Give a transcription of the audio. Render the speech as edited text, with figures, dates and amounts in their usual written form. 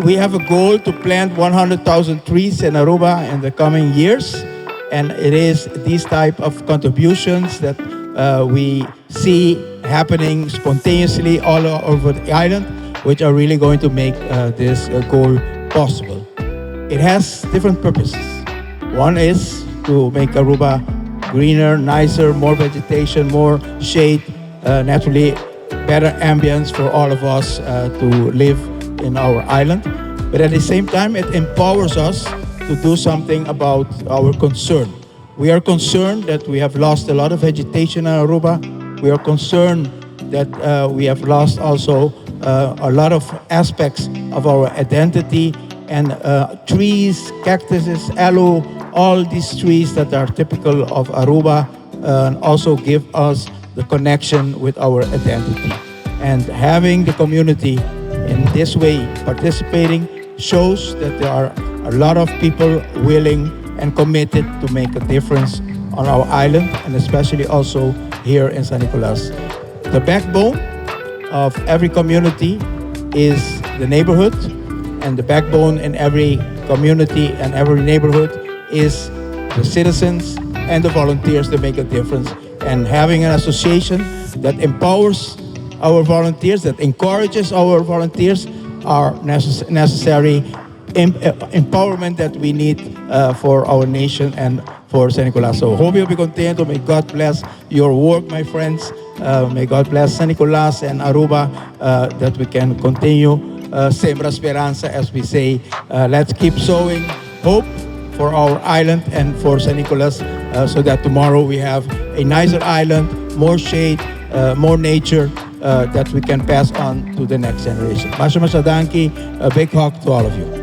we have a goal to plant 100,000 trees in Aruba in the coming years. And it is these type of contributions that we see happening spontaneously all over the island, which are really going to make this goal possible. It has different purposes. One is to make Aruba greener, nicer, more vegetation, more shade, naturally better ambience for all of us to live in our island. But at the same time, it empowers us to do something about our concern. We are concerned that we have lost a lot of vegetation in Aruba. We are concerned that we have lost also a lot of aspects of our identity, and trees, cactuses, aloe, all these trees that are typical of Aruba also give us the connection with our identity. And having the community in this way participating shows that there are a lot of people willing and committed to make a difference on our island, and especially also here in San Nicolas. The backbone of every community is the neighborhood, and the backbone in every community and every neighborhood is the citizens and the volunteers that make a difference. And having an association that empowers our volunteers, that encourages our volunteers, are necessary empowerment that we need for our nation and for San Nicolas. So hope you'll be content. May God bless your work, my friends. May God bless San Nicolas and Aruba, that we can continue sembra esperanza, as we say. Let's keep sowing hope for our island and for San Nicolas, so that tomorrow we have a nicer island, more shade, more nature, that we can pass on to the next generation. Masha danki, a big hug to all of you.